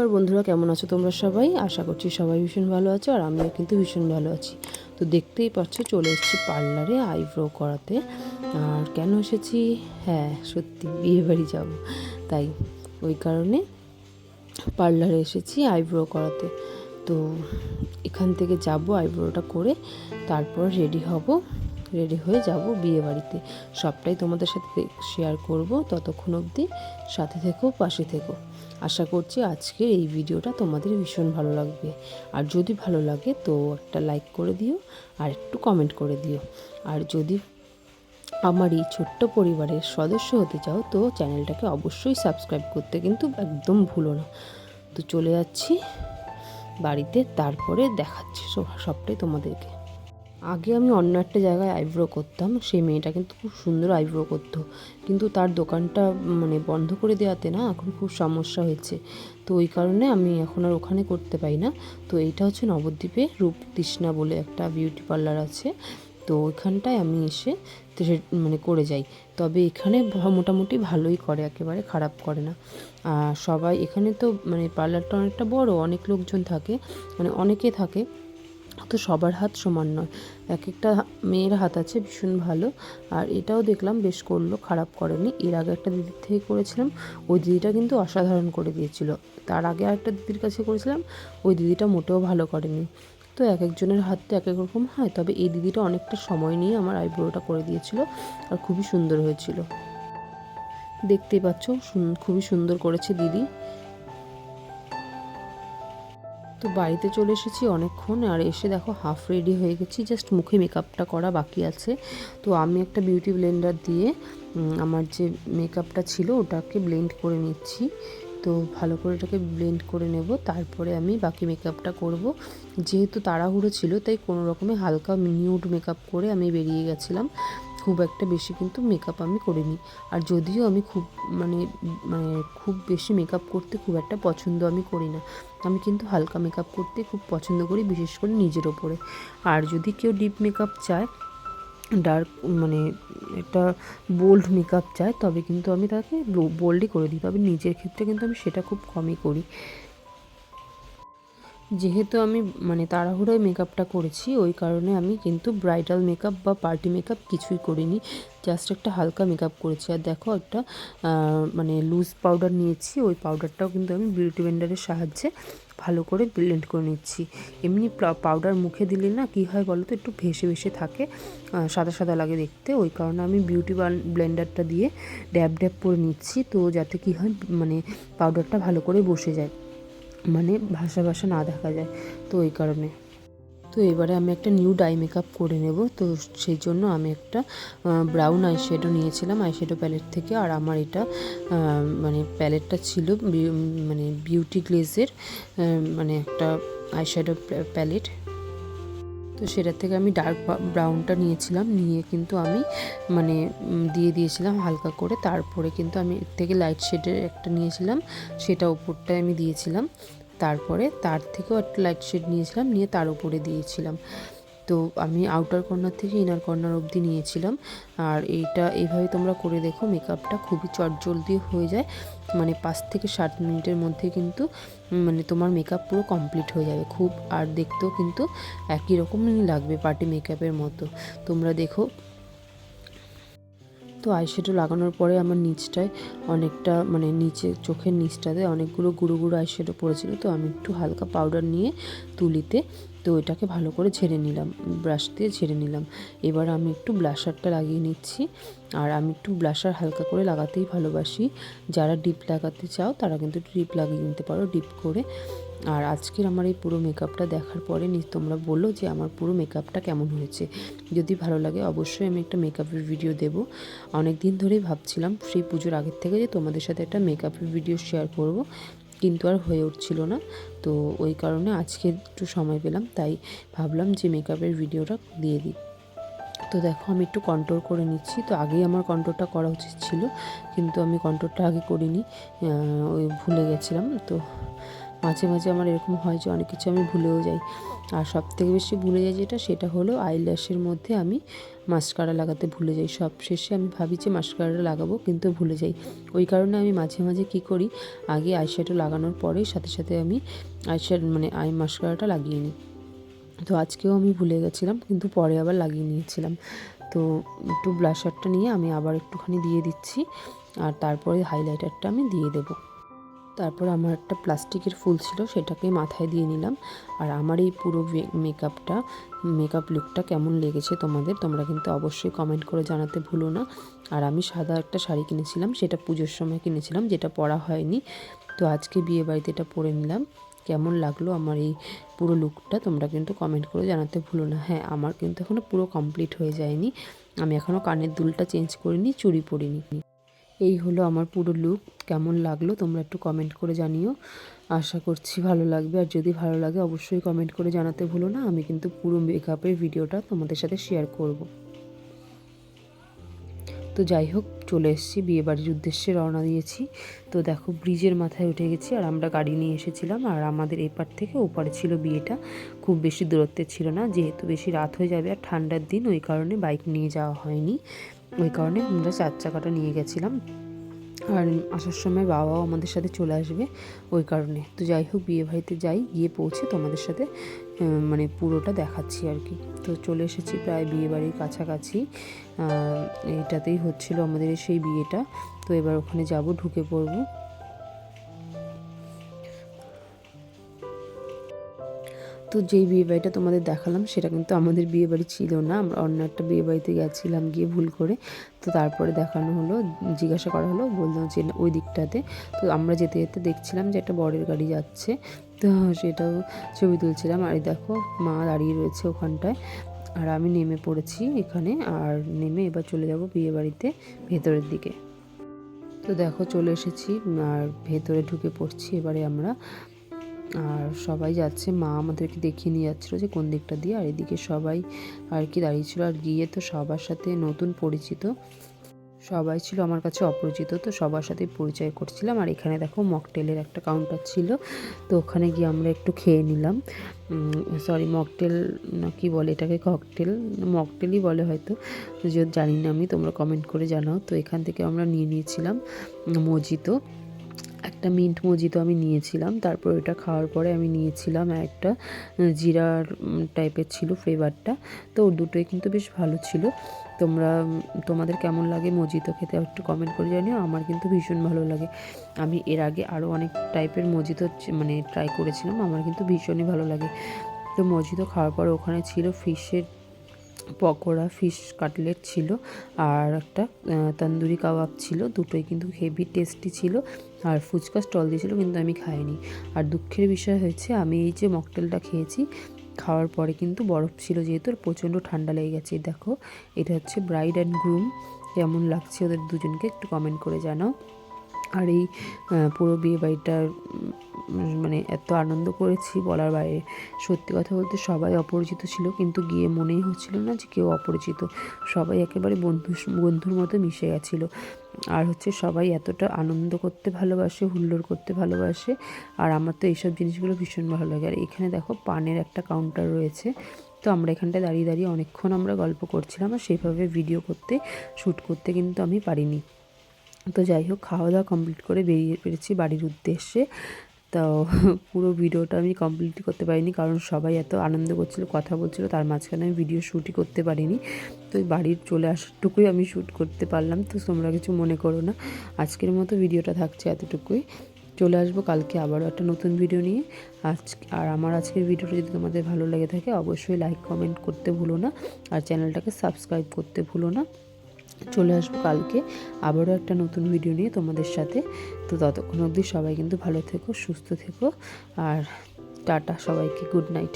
নমস্কার বন্ধুরা, কেমন আছো তোমরা সবাই? আশা করছি সবাই ভীষণ ভালো আছো, আর আমিও কিন্তু ভীষণ ভালো আছি। তো দেখতেই পাচ্ছ, চলে এসেছি পার্লারে আইব্রো করাতে। আর কেন এসেছি? হ্যাঁ, সত্যি বিয়েবাড়ি যাব, তাই ওই কারণে পার্লারে এসেছি আইব্রো করাতে। তো এখান থেকে যাব, আইব্রোটা করে তারপর রেডি হব, রেডি হয়ে যাব বিয়েবাড়িতে। সবটাই তোমাদের সাথে শেয়ার করব, ততক্ষণ অবধি সাথে থেকো, পাশে থেকো। আশা করছি আজকের এই ভিডিওটা তোমাদের ভীষণ ভালো লাগবে। আর যদি ভালো লাগে তো একটা লাইক করে দিও, আর একটু কমেন্ট করে দিও। আর যদি আমার এই ছোট্ট পরিবারের সদস্য হতে চাও তো চ্যানেলটাকে অবশ্যই সাবস্ক্রাইব করতে কিন্তু একদম ভুলো না। তো চলে যাচ্ছি বাড়িতে, তারপরে দেখাচ্ছি সবটাই তোমাদেরকে। আগে আমি অন্য একটা জায়গায় আইব্রো করতাম, সেই মেয়েটা কিন্তু খুব সুন্দর আইব্রো করতো, কিন্তু তার দোকানটা বন্ধ করে দেওয়াতে না এখন খুব সমস্যা হয়েছে। তো ওই কারণে আমি এখন আর ওখানে করতে পাই না। তো এইটা হচ্ছে নবদ্বীপে রূপ তৃষ্ণা বলে একটা বিউটি পার্লার আছে। তো ওইখানটায় আমি এসে করে যাই। তবে এখানে মোটামুটি ভালোই করে, একেবারে খারাপ করে না। সবাই এখানে তো পার্লারটা অনেকটা বড়, অনেক লোকজন থাকে, অনেকে থাকে, তো সবার হাত সমান নয়। এক একটা মেয়ের হাত আছে ভীষণ ভালো। আর এটাও দেখলাম বেশ করলো, খারাপ করেনি। এর আগে একটা দিদির থেকে করেছিলাম, ওই দিদিটা কিন্তু অসাধারণ করে দিয়েছিল। তার আগে আরেকটা দিদির কাছে করেছিলাম, ওই দিদিটা মোটেও ভালো করেনি। তো এক একজনের হাত তো এক এক রকম হয়, তবে এই দিদিটা অনেকটা সময় নিয়ে আমার আইব্রোটা করে দিয়েছিল, আর খুবই সুন্দর হয়েছিল। দেখতেই পাচ্ছ, খুবই সুন্দর করেছে দিদি। তো বাড়িতে চলে এসেছি অনেকক্ষণ, আর এসে দেখো হাফ রেডি হয়ে গেছি, জাস্ট মুখে মেকআপটা করা বাকি আছে। তো আমি একটা বিউটি ব্লেন্ডার দিয়ে আমার যে মেকআপটা ছিল ওটাকে ব্লেন্ড করে নিচ্ছি। তো ভালো করে এটাকে ব্লেন্ড করে নেব, তারপরে আমি বাকি মেকআপটা করব। যেহেতু তাড়াহুড়ো ছিল, তাই কোনো রকমে হালকা নিউড মেকআপ করে আমি বেরিয়ে গেছিলাম। খুব একটা বেশি কিন্তু মেকআপ আমি করিনি। আর যদিও আমি খুব মানে খুব বেশি মেকআপ করতে খুব একটা পছন্দ আমি করি না। আমি কিন্তু হালকা মেকআপ করতে খুব পছন্দ করি, বিশেষ করে নিজের ওপরে। আর যদি কেউ ডিপ মেকআপ চায়, ডার্ক একটা বোল্ড মেকআপ চায়, তবে কিন্তু আমি তাকে বোল্ডই করে দিই। তবে নিজের ক্ষেত্রে কিন্তু আমি সেটা খুব কমই করি। যেহেতু আমি তাড়াহুড়োয় মেকআপটা করেছি, ওই কারণে আমি কিন্তু ব্রাইডাল মেকআপ বা পার্টি মেকআপ কিছুই করিনি, জাস্ট একটা হালকা মেকআপ করেছি। আর দেখো, একটা লুজ পাউডার নিয়েছি, ওই পাউডারটাও কিন্তু আমি বিউটি ব্লেন্ডারের সাহায্যে ভালো করে ব্লেন্ড করে নিচ্ছি। এমনি পাউডার মুখে দিলে না কী হয় বলো তো, একটু ভেসে ভেসে থাকে, সাদা সাদা লাগে দেখতে। ওই কারণে আমি বিউটি ব্লেন্ডারটা দিয়ে ড্যাব ড্যাব করে নিচ্ছি, তো যাতে কী হয় পাউডারটা ভালো করে বসে যায়, ভাসা ভাসা না দেখা যায়। তো এই কারণে তো এবারে আমি একটা নিউড আই মেকআপ করে নেব। তো সেই জন্য আমি একটা ব্রাউন আইশ্যাডো নিয়েছিলাম আইশ্যাডো প্যালেট থেকে। আর আমার এটা প্যালেটটা ছিল বিউটি গ্লেজের একটা আইশ্যাডো প্যালেট। তো সেটার থেকে আমি ডার্ক ব্রাউনটা নিয়েছিলাম, নিয়ে কিন্তু আমি দিয়ে দিয়েছিলাম হালকা করে। তারপরে কিন্তু আমি এর থেকে লাইট শেডের একটা নিয়েছিলাম, সেটা উপরটায় আমি দিয়েছিলাম। তারপরে তার থেকেও একটা লাইট শেড নিয়েছিলাম, নিয়ে তার উপরে দিয়েছিলাম। তো আমি আউটার কর্নার থেকে ইনার কর্নার অবধি নিয়েছিলাম। আর এইভাবে তোমরা করে দেখো, মেকআপটা খুবই চটজলদি হয়ে যায়। 5 থেকে 7 মিনিটের মধ্যে কিন্তু তোমার মেকআপ পুরো কমপ্লিট হয়ে যাবে খুব। আর দেখতেও কিন্তু একই রকমই লাগবে, পার্টি মেকআপের মতো। তোমরা দেখো। তো আইশ্যাডো লাগানোর পরে আমার নিচটায় অনেকটা নিচে চোখের নিচটাতে অনেকগুলো গুঁড়ো গুঁড়ো আইশ্যাডো পড়েছিল। তো আমি একটু হালকা পাউডার নিয়ে তুলিতে তো এটাকে ভালো করে ঝেড়ে নিলাম, ব্রাশ দিয়ে ঝেড়ে নিলাম। এবার আমি একটু ব্লাশারটা লাগিয়ে নিচ্ছি। আর আমি একটু ব্লাশার হালকা করে লাগাতেই ভালোবাসি। যারা ডিপ লাগাতে চাও তারা কিন্তু ডিপ লাগিয়ে নিতে পারো, ডিপ করে। আর আজকের আমার এই পুরো মেকআপটা দেখার পরে তোমরা বলো যে আমার পুরো মেকআপটা কেমন হয়েছে। যদি ভালো লাগে অবশ্যই আমি একটা মেকআপের ভিডিও দেব। অনেক দিন ধরেই ভাবছিলাম সেই পুজোর আগের থেকে যে তোমাদের সাথে একটা মেকআপের ভিডিও শেয়ার করব, কিন্তু আর হয়ে উঠছিল না। তো ওই কারণে আজকে একটু সময় পেলাম, তাই ভাবলাম যে মেকআপের ভিডিওটা দিয়ে দিই। তো দেখো, আমি একটু কন্ট্রোল করে নিচ্ছি। তো আগেই আমার কন্ট্রোলটা করা উচিত ছিল, কিন্তু আমি কন্ট্রোলটা আগে করিনি, ওই ভুলে গেছিলাম। তো মাঝে মাঝে আমার এরকম হয় যে অনেক কিছু আমি ভুলেও যাই। আর সবথেকে বেশি ভুলে যাই সেটা হলো আইল্যাশের মধ্যে আমি মাস্কারা লাগাতে ভুলে যাই। সব শেষে আমি ভাবি যে মাস্কারাটা লাগাবো, কিন্তু ভুলে যাই। ওই কারণে আমি মাঝে মাঝে কী করি, আগে আইশ্যাডো লাগানোর পরেই সাথে সাথে আমি আই মাস্কারাটা লাগিয়ে নিই। তো আজকেও আমি ভুলে গেছিলাম, কিন্তু পরে আবার লাগিয়ে নিয়েছিলাম। তো একটু ব্লাশারটা নিয়ে আমি আবার একটুখানি দিয়ে দিচ্ছি, আর তারপরে হাইলাইটারটা আমি দিয়ে দেবো। তারপর আমার একটা প্লাস্টিকের ফুল ছিল, সেটাকে মাথায় দিয়ে নিলাম। আর আমার এই পুরো মেকআপ লুকটা কেমন লেগেছে তোমরা কিন্তু অবশ্যই কমেন্ট করে জানাতে ভুলো না। আর আমি সাদা একটা শাড়ি কিনেছিলাম, সেটা পুজোর সময় কিনেছিলাম, যেটা পরা হয়নি। তো আজকে বিয়েবাড়িতে এটা পরে নিলাম। কেমন লাগলো আমার এই পুরো লুকটা তোমরা কিন্তু কমেন্ট করে জানাতে ভুলো না। হ্যাঁ, আমার কিন্তু এখনও পুরো কমপ্লিট হয়ে যায়নি, আমি এখনও কানের দুলটা চেঞ্জ করিনি, চুড়ি পরিনি। এই হলো আমার পুরো লুক। কেমন লাগলো তোমরা একটু কমেন্ট করে জানিও, আশা করছি ভালো লাগবে। আর যদি ভালো লাগে অবশ্যই কমেন্ট করে জানাতে ভুলো না। আমি কিন্তু পুরো মেকআপের ভিডিওটা তোমাদের সাথে শেয়ার করব। তো যাই হোক, চলে এসেছি, বিয়েবাড়ির উদ্দেশ্যে রওনা দিয়েছি। তো দেখো, ব্রিজের মাথায় উঠে গেছি, আর আমরা গাড়ি নিয়ে এসেছিলাম। আর আমাদের এপার থেকে ওপারে ছিল বিয়েটা, খুব বেশি দূরত্বে ছিল না, যেহেতু বেশি রাত হয়ে যাবে আর ঠান্ডার দিন, ওই কারণে বাইক নিয়ে যাওয়া হয়নি। ওই কারণে আমরা 4 চাকাটা নিয়ে গেছিলাম। আর আসার সময় বাবাও আমাদের সাথে চলে আসবে, ওই কারণে। তো যাই হোক, বিয়েবাড়িতে গিয়ে পৌঁছে তোমাদের সাথে মানে পুরোটা দেখাচ্ছি আর কি। তো চলে এসেছি প্রায় বিয়েবাড়ির কাছাকাছি। এইটাতেই হচ্ছিল আমাদের সেই বিয়েটা। তো এবার ওখানে যাব, ঢুকে পড়ব। তো যেই বিয়েবাড়িটা তোমাদের দেখালাম সেটা কিন্তু আমাদের বিয়েবাড়ি ছিল না, আমরা অন্য একটা বিয়েবাড়িতে গেছিলাম গিয়ে ভুল করে। তো তারপরে দেখানো হলো, জিজ্ঞাসা করা হলো, বললাম যে ওই দিকটাতে। তো আমরা যেতে যেতে দেখছিলাম যে একটা বরের গাড়ি যাচ্ছে, তো সেটাও ছবি তুলছিলাম। আর দেখো, মা দাঁড়িয়ে রয়েছে ওখানটায়, আর আমি নেমে পড়েছি এখানে। আর নেমে এবার চলে যাব বিয়েবাড়িতে ভেতরের দিকে। তো দেখো, চলে এসেছি আর ভেতরে ঢুকে পড়ছি এবারে আমরা। আর সবাই যাচ্ছে, মা আমাদেরকে দেখিয়ে নিয়ে যাচ্ছিলো যে কোন দিকটা দিয়ে। আর এদিকে সবাই আর কি দাঁড়িয়েছিল। আর গিয়ে তো সবার সাথে নতুন পরিচিত, সবাই ছিল আমার কাছে অপরিচিত, তো সবার সাথেই পরিচয় করছিলাম। আর এখানে দেখো, মকটেলের একটা কাউন্টার ছিল, তো ওখানে গিয়ে আমরা একটু খেয়ে নিলাম। মকটেল না কি বলে এটাকে, মকটেলই বলে হয়তো, যদি জানি না আমি, তোমরা কমেন্ট করে জানাও। তো এখান থেকে আমরা নিয়ে নিয়েছিলাম মজিতো, একটা মিন্ট মজিতো আমি নিয়েছিলাম। তারপর ওটা খাওয়ার পরে আমি নিয়েছিলাম একটা জিরার টাইপের ছিল ফ্লেভারটা। তো দুটোই কিন্তু বেশ ভালো ছিল। তোমাদের কেমন লাগে মজিতো খেতে একটু কমেন্ট করে জানিও। আমার কিন্তু ভীষণ ভালো লাগে। আমি এর আগে আরও অনেক টাইপের মজিতো মানে ট্রাই করেছিলাম, আমার কিন্তু ভীষণই ভালো লাগে। তো মজিতো খাওয়ার পর ওখানে ছিল ফিশের পকোড়া, ফিশ কাটলেট ছিল, আর একটা তন্দুরি কাবাব ছিল। দুটোই কিন্তু হেভি টেস্টি ছিল। আর ফুচকা স্টল দিয়েছিল, কিন্তু আমি খাইনি। আর দুঃখের বিষয় হয়েছে, আমি এই যে মকটেলটা খেয়েছি, খাওয়ার পরে কিন্তু বরফ ছিল, যেহেতু প্রচণ্ড ঠান্ডা লেগে গেছে। দেখো, এটা হচ্ছে ব্রাইড অ্যান্ড গ্রুম। কেমন লাগছে ওদের দুজনকে একটু কমেন্ট করে জানাও। আর এই পুরো বিয়েবাড়িটার মানে এত আনন্দ করেছি বলার বাইরে। সত্যি কথা বলতে সবাই অপরিচিত ছিল, কিন্তু গিয়ে মনেই হচ্ছিল না যে কেউ অপরিচিত। সবাই একেবারে বন্ধুর মতো মিশে গেছিলো। আর হচ্ছে সবাই এতটা আনন্দ করতে ভালোবাসে, হুল্লোড় করতে ভালোবাসে। আর আমার তো এইসব জিনিসগুলো ভীষণ ভালো লাগে। আর এখানে দেখো, পানের একটা কাউন্টার রয়েছে। তো আমরা এখানটায় দাঁড়িয়ে দাঁড়িয়ে অনেকক্ষণ আমরা গল্প করছিলাম। আর সেইভাবে শ্যুট করতে কিন্তু আমি পারিনি। তো যাই হোক, খাওয়া দাওয়া কমপ্লিট করে বেরিয়ে পেরেছি বাড়ির উদ্দেশ্যে। তো পুরো ভিডিওটা আমি কমপ্লিট করতে পারিনি, কারণ সবাই এত আনন্দ করছিল, কথা বলছিল, তার মাঝখানে আমি ভিডিও শ্যুটই করতে পারিনি। তো বাড়ির চলে আসাটুকুই আমি শ্যুট করতে পারলাম। তো তোমরা কিছু মনে করো না, আজকের মতো ভিডিওটা থাকছে এতটুকুই। চলে আসবো কালকে আবারও একটা নতুন ভিডিও নিয়ে। আর আমার আজকের ভিডিওটা যদি তোমাদের ভালো লেগে থাকে, অবশ্যই লাইক কমেন্ট করতে ভুলো না, আর চ্যানেলটাকে সাবস্ক্রাইব করতে ভুলো না। চলে আসবো কালকে আবারও একটা নতুন ভিডিও নিয়ে তোমাদের সাথে। তো ততক্ষণ অবধি সবাই কিন্তু ভালো থেকো, সুস্থ থেকো, আর টাটা সবাইকে, গুড নাইট।